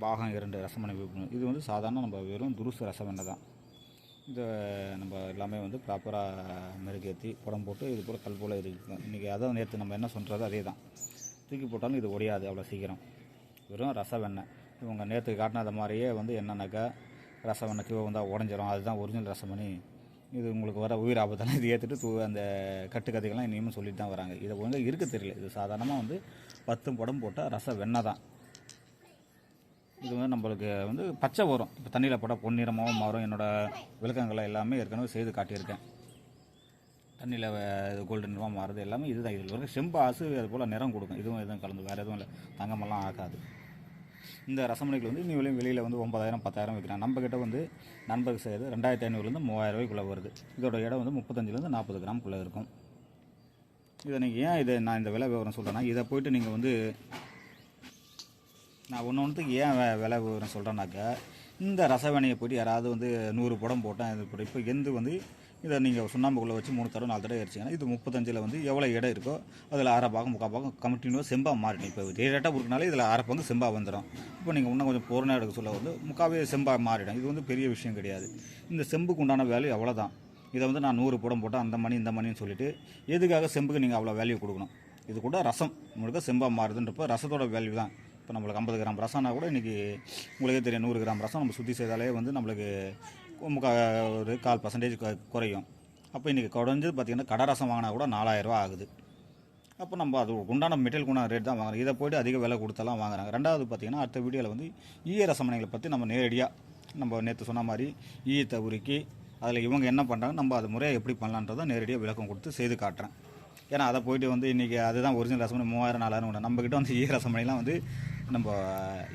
பாகம் 2 ரசமணி விற்பனை. இது வந்து சாதாரண நம்ம வெறும் துருசு ரசமணி தான். இதை நம்ம எல்லாமே வந்து ப்ராப்பராக மெருகேற்றி புடம் போட்டு இது போல் கல் போல் இருக்குது. இன்றைக்கி அதான் நேற்று நம்ம என்ன சொல்கிறது அதே தான். தூக்கி போட்டாலும் இது ஒடியாது அவ்வளோ சீக்கிரம். வெறும் ரச வெண்ணெய். இவங்க நேற்று காட்டினது மாதிரியே வந்து என்னன்னாக்கா ரச வெண்ணெய் கீழே வந்தால் உடஞ்சிரும், அதுதான் ஒரிஜினல் ரசமணி, இது உங்களுக்கு வர உயிர் ஆபத்தெல்லாம் இது ஏற்றுட்டு அந்த கட்டுக்கதைகள்லாம் இனிமேல் சொல்லிட்டு தான் வராங்க. இதை ஒழுங்காக இருக்க தெரியல. இது சாதாரணமாக வந்து 10 புடம் போட்டால் ரச வெண்ணெய் தான். இது வந்து நம்மளுக்கு வந்து பச்சை வரும். இப்போ தண்ணியில் போட்டால் பொன்னிறமாகவும் மாறும். என்னோடய விளக்கங்களை எல்லாமே ஏற்கனவே செய்து காட்டியிருக்கேன். தண்ணியில் இது கோல்டு நிறமாக மாறுது எல்லாமே இதுதான். இதில் வரைக்கும் செம்பு ஆசு அது போல் நிறம் கொடுக்கும். எதுவும் கலந்து வேறு எதுவும் இல்லை, தங்கமெல்லாம் ஆகாது. இந்த ரசமணிகள் வந்து இன்னும் வெளியில் வந்து 9000 10,000 விற்கிறாங்க. நம்மக்கிட்ட வந்து நண்பருக்கு செய்கிறது 2500லேருந்து 3000 ரூபாய்க்குள்ளே வருது. இதோட இடம் வந்து 35லேருந்து 40 கிராம்குள்ளே இருக்கும். இதை நீங்கள் ஏன் நான் இந்த விலை விவரம் சொல்கிறேன்னா, இதை போய்ட்டு நீங்கள் வந்து நான் ஒன்றுத்துக்கு ஏன் விலை விவரம் சொல்கிறேன்னாக்கா, இந்த ரசவணையை போய்ட்டு யாராவது வந்து 100 புடம் போட்டேன் இது போட்டு இப்போ எந்த வந்து இதை நீங்கள் சுண்ணாம்புக்குள்ளே வச்சு 3 தடவை 4 தடவை எரிச்சிங்கன்னா இது 35ல் வந்து எவ்வளோ இடம் இருக்கோ அதில் அரை பாகம் 3/4 பாகம் கண்டினியூவாக செம்பாக மாறிடும். இப்போ டேரெக்டாக கொடுக்கனாலே இதில் அரை பங்கு செம்பாக வந்துடும். இப்போ நீங்கள் இன்னும் கொஞ்சம் பொருளாக எடுக்க சொல்ல வந்து 3/4 செம்பாக மாறிடும். இது வந்து பெரிய விஷயம் கிடையாது. இந்த செம்புக்கு உண்டான வேல்யூ அவ்வளோதான். இதை வந்து நான் 100 புடம் போட்டால் அந்த மணி இந்த மணின்னு சொல்லிவிட்டு எதுக்காக செம்புக்கு நீங்கள் அவ்வளோ வேல்யூ கொடுக்கணும்? இது கூட ரசம் உங்களுக்கு செம்பாக மாறுதுன்றப்போ ரசத்தோட வேல்யூ தான். இப்போ நம்மளுக்கு 50 கிராம் ரசம்னா கூட இன்றைக்கி உங்களுக்கே தெரியும், 100 கிராம் ரசம் நம்ம சுற்றி செய்தாலே வந்து நம்மளுக்கு ஒரு 4% குறையும். அப்போ இன்றைக்கி குறைஞ்சது பார்த்திங்கன்னா கடை ரசம் வாங்கினா கூட 4000 ரூபா ஆகுது. அப்போ நம்ம அது உண்டான மெட்டீரியல் உண்டான ரேட் தான் வாங்குறோம். இதை போய்ட்டு அதிக விலை கொடுத்தெல்லாம் வாங்குறாங்க. ரெண்டாவது பார்த்திங்கன்னா அடுத்த வீடியோவில் வந்து ஈய ரசமணிகளை பற்றி நம்ம நேரடியாக நம்ம நேற்று சொன்ன மாதிரி ஈயத்தை உருக்கி அதில் இவங்க என்ன பண்ணுறாங்க, நம்ம அது முறையாக எப்படி பண்ணலான்றதை நேரடியாக விளக்கம் கொடுத்து செய்து காட்டுறேன். ஏன்னா அதை போய்ட்டு வந்து இன்றைக்கி அதுதான் ஒரிஜினல் ரசமணி 3000 4000 உண்டு. நம்மக்கிட்ட வந்து ஈய ரசமணிலாம் வந்து நம்ம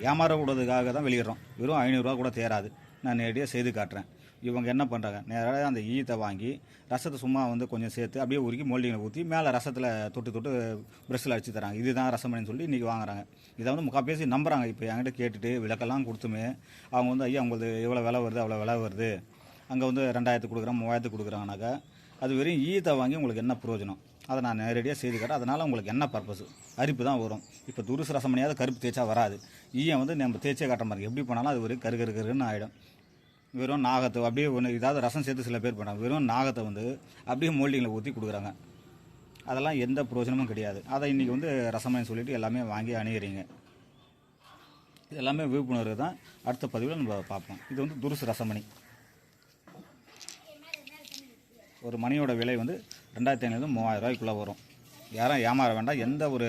ஏமாறக்கூடாதுக்காக தான் வெளியிடுறோம். வெறும் 500 ரூபா கூட தேராது. நான் நேரடியாக செய்து காட்டுறேன். இவங்க என்ன பண்ணுறாங்க, நேராக அந்த ஈயத்தை வாங்கி ரசத்தை சும்மா வந்து கொஞ்சம் சேர்த்து அப்படியே உருக்கி மோல்டிங்கில் ஊற்றி மேலே ரசத்தில் தொட்டு ப்ரெஷ்ஷில் அடித்து தராங்க. இதுதான் ரசமணின்னு சொல்லி இன்றைக்கி வாங்குறாங்க. இதை வந்து முக்கால் பேசி நம்புகிறாங்க. இப்போ என்கிட்ட கேட்டுட்டு விளக்கெல்லாம் கொடுத்துமே அவங்க வந்து ஐயா உங்களுக்கு எவ்வளோ விலை வருது அவ்வளோ விலை வருது, அங்கே வந்து 2000 கொடுக்குறேன் 3000 கொடுக்குறாங்கனாக்கா அது வெறும் ஈயத்தை வாங்கி உங்களுக்கு என்ன பிரயோஜனம்? அதை நான் நேரடியாக செய்து காட்டுறேன். அதனால் உங்களுக்கு என்ன பர்பஸ்? அரிப்பு தான் வரும். இப்போ துருசு ரசமணியாவது கருப்பு தேய்ச்சா வராது. ஈயம் வந்து நம்ம தேய்ச்சே காட்டுற மாதிரி எப்படி பண்ணாலும் அது ஒரு கருன்னு ஆகிடும். வெறும் நாகத்தை அப்படியே ஒன்று ஏதாவது ரசம் சேர்த்து சில பேர் பண்ணாங்க. வெறும் நாகத்தை வந்து அப்படியே மோல்டிங்கில் ஊற்றி கொடுக்குறாங்க. அதெல்லாம் எந்த பிரயோஜனமும் கிடையாது. அதை இன்றைக்கி வந்து ரசமணி சொல்லிவிட்டு எல்லாமே வாங்கி அணிகிறீங்க. இது எல்லாமே விழிப்புணர்வு தான். அடுத்த பதிவில் நம்ம பார்ப்போம். இது வந்து துருசு ரசமணி. ஒரு மணியோட விலை வந்து 2500 3000 ரூபாய்க்குள்ளே வரும். யாரும் ஏமாற வேண்டாம். எந்த ஒரு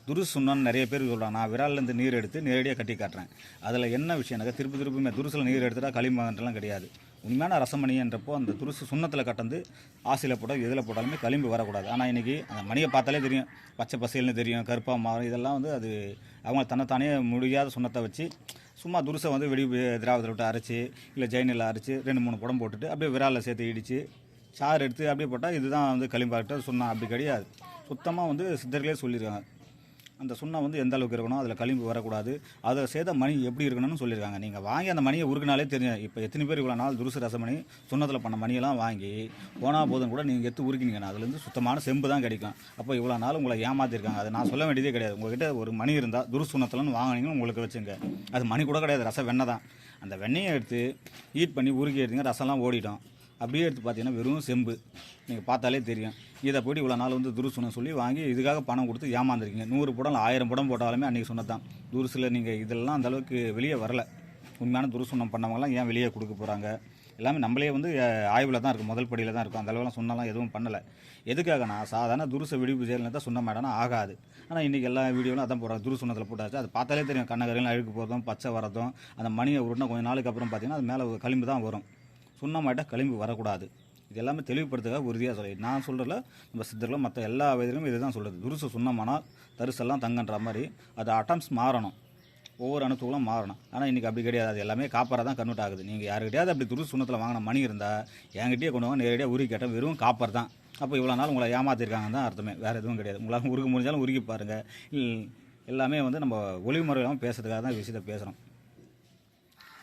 துருசு சுண்ணன்னு நிறைய பேர் சொல்கிறாங்க. நான் விரால்லேருந்து நீர் எடுத்து நேரடியாக கட்டி காட்டுறேன். அதில் என்ன விஷயம்னாக்கா திருப்பியுமே துருசில் நீர் எடுத்துட்டா களிம்புலாம் கிடையாது. உண்மையான ரசமணின்றப்போ அந்த துருசு சுண்ணத்தில் கட்டந்து ஆசியில் போட்டால் எதில் போட்டாலுமே களிம்பு வரக்கூடாது. ஆனால் இன்றைக்கி அந்த மணியை பார்த்தாலே தெரியும், பச்சை பசேல்னு தெரியும், கருப்பாக மாறும். இதெல்லாம் வந்து அது அவங்க தன்னைத்தானே முடியாத சுண்ணத்தை வச்சு சும்மா துருசை வந்து திராவத்தில் விட்டு அரைச்சி இல்லை ஜெயினில் அரைச்சி 2-3 புடம் போட்டுட்டு அப்படியே விராலில் சேர்த்து இடித்து சாறு எடுத்து அப்படியே போட்டால் இதுதான் வந்து களிம்பாட்டு சுண்ணம். அப்படி கிடையாது. சுத்தமாக வந்து சித்தர்களே சொல்லியிருக்காங்க அந்த சுண்ணம் வந்து எந்த அளவுக்கு இருக்கணும், அதில் களிம்பு வரக்கூடாது, அதை செய்த மணி எப்படி இருக்கணும்னு சொல்லியிருக்காங்க. நீங்கள் வாங்கி அந்த மணியை உருக்குனாலே தெரியும். இப்போ எத்தனை பேர் இவ்வளோ நாள் துருசு ரசமணி சுண்ணத்தில் பண்ண மணியெல்லாம் வாங்கி போனால் போதும் கூட நீங்கள் எடுத்து உருக்கினீங்கன்னா அதுலேருந்து சுத்தமான செம்பு தான் கிடைக்கும். அப்போ இவ்வளோ நாள் உங்களை ஏமாற்றிருக்காங்க. அதை நான் சொல்ல வேண்டியதே கிடையாது. உங்கள்கிட்ட ஒரு மணி இருந்தால் துருசு சுண்ணத்தில்னு வாங்கினீங்கன்னு உங்களுக்கு வச்சுங்க. அது மணி கூட கிடையாது, ரச வெண்ணெய் தான். அந்த வெண்ணெயை எடுத்து ஹீட் பண்ணி உருக்கி எடுத்தீங்க, ரசம்லாம் ஓடிட்டோம். அப்படியே எடுத்து பார்த்தீங்கன்னா வெறும் செம்பு. நீங்கள் பார்த்தாலே தெரியும். இதை போய்ட்டு இவ்வளோ நாள் வந்து துருசுன்னு சொல்லி வாங்கி இதுக்காக பணம் கொடுத்து ஏமாந்துருக்கீங்க. 100 புடம் 1000 புடம் போட்டாலுமே அன்றைக்கி சொன்னதான் துருசில் நீங்கள் இதெல்லாம் அந்தளவுக்கு வெளியே வரல. உண்மையான துருசுண்ணம் பண்ணவங்களாம் ஏன் வெளியே கொடுக்க போகிறாங்க? எல்லாமே நம்மளே வந்து ஆய்வில் தான் இருக்கும், முதல் படியில் தான் இருக்கும். அந்த அளவுலாம் சொன்னாலாம் எதுவும் பண்ணலை. எதுக்காகனா சாதாரண துருசை விடுப்பு செயல்னு தான் சொன்ன மாட்டேன்னா ஆகாது. ஆனால் இன்றைக்கி எல்லா வீடியோவிலும் அதான் போடுறாங்க. துருசுண்ணத்தில் போட்டாச்சு. அது பார்த்தாலே தெரியும், கண்ணகரையில் அழுக்கு போகிறதும் பச்சை வரதும் அந்த மணியை உருட்டினா கொஞ்சம் நாளுக்கு அப்புறம் பார்த்தீங்கன்னா அது மேலே களிம்பு தான் வரும். சுண்ணமாட்ட களிம்பு வரக்கூடாது. இது எல்லாமே தெளிவுபடுத்துக்காக உறுதியாக சொல்லி நான் சொல்கிறல நம்ம சித்தர்களும் மற்ற எல்லா வயதிலும் இது தான் சொல்கிறது. துருசு சுண்ணமானால் தரிசெல்லாம் தங்கன்ற மாதிரி அது அட்டம்ஸ் மாறணும், ஒவ்வொரு அணுத்துகளும் மாறணும். ஆனால் இன்றைக்கி அப்படி கிடையாது. அது எல்லாமே காப்பராக தான் கன்வெர்ட் ஆகுது. நீங்கள் யாருக்கிட்டையாவது அப்படி துருசு சுண்ணத்தில் வாங்கின மணி இருந்தால் என்கிட்டயே கொண்டு வாங்க, நேரடியாக உருக்கி கேட்டால் வெறும் காப்பர் தான். அப்போ இவ்வளோ நாள் உங்களை ஏமாற்றிருக்காங்கன்னு தான் அர்த்தமே, வேறு எதுவும் கிடையாது. உங்களால் உருக்க முடிஞ்சாலும் உருக்கி பாருங்கள். எல்லாமே வந்து நம்ம ஒளிவு முறையிலாமல் பேசுறதுக்காக தான் விஷயத்தை பேசுகிறோம்.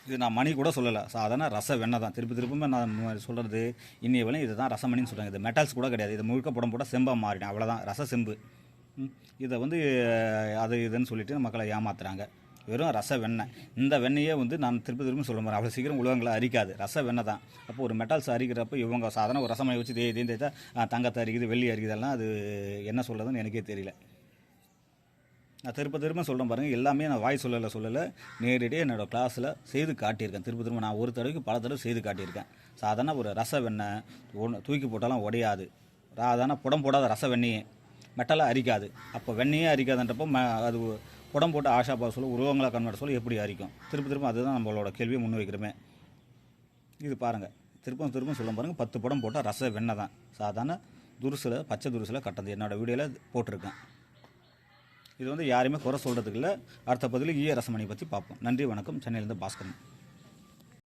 இது நான் மணி கூட சொல்லலை, சாதாரண ரச வெண்ணெய் தான். திருப்பி நான் சொல்கிறது இன்னைய விலை இது தான் ரசமணின்னு சொல்கிறாங்க. இது மெட்டல்ஸ் கூட கிடையாது. இது முழுக்க புடம் போட்டால் செம்பாக மாறிடும், அவ்வளோதான் ரச செம்பு. இதை வந்து அது இதுன்னு சொல்லிட்டு மக்களை ஏமாத்துறாங்க. வெறும் ரச வெண்ணெய். இந்த வெண்ணெயே வந்து நான் திரும்ப சொல்ல மாதிரி அவ்வளோ சீக்கிரம் உலகங்களை அரிக்காது. ரச வெண்ணெய் தான். அப்போ ஒரு மெட்டல்ஸ் அரிக்கிறப்ப இவங்க சாதாரண ஒரு ரசமனை வச்சு தேய்த்தா தங்கத்தை அரிக்குது, வெள்ளி அரிக்குதெல்லாம் அது என்ன சொல்கிறதுன்னு எனக்கே தெரியல. நான் திரும்ப சொல்கிறேன் பாருங்கள், எல்லாமே நான் வாய் சொல்லலை, நேரடியாக என்னோடய கிளாஸில் செய்து காட்டியிருக்கேன். திரும்ப நான் ஒரு தடவைக்கு பல தடவை செய்து காட்டியிருக்கேன். சாதாரண ஒரு ரச வெண்ணெய் தூக்கி போட்டாலும் உடையாது. சாதாரண புடம் போடாத ரச வெண்ணெயே மெட்டலாக அரிக்காது. அப்போ வெண்ணெயே அரிக்காதுன்றப்போ அது புடம் போட்டு ஆஷா சொல்ல உருவங்களாக கன்வெர்ட் சொல்ல எப்படி அரிக்கும்? திரும்ப அதுதான் நம்மளோட கேள்வியை முன் வைக்கிறோமே. இது பாருங்கள், திரும்ப சொல்ல பாருங்கள், 10 புடம் போட்டால் ரச வெண்ணெய் தான். சாதாரண துருசில் பச்சை துருசில் கட்டது என்னோடய வீடியோவில் போட்டிருக்கேன். இது வந்து யாரையுமே குறை சொல்கிறதுக்கு இல்லை. அடுத்த பதில் ஈய ரசமணி பற்றி பார்ப்போம். நன்றி, வணக்கம். சென்னையிலேருந்து பாஸ்கரன்.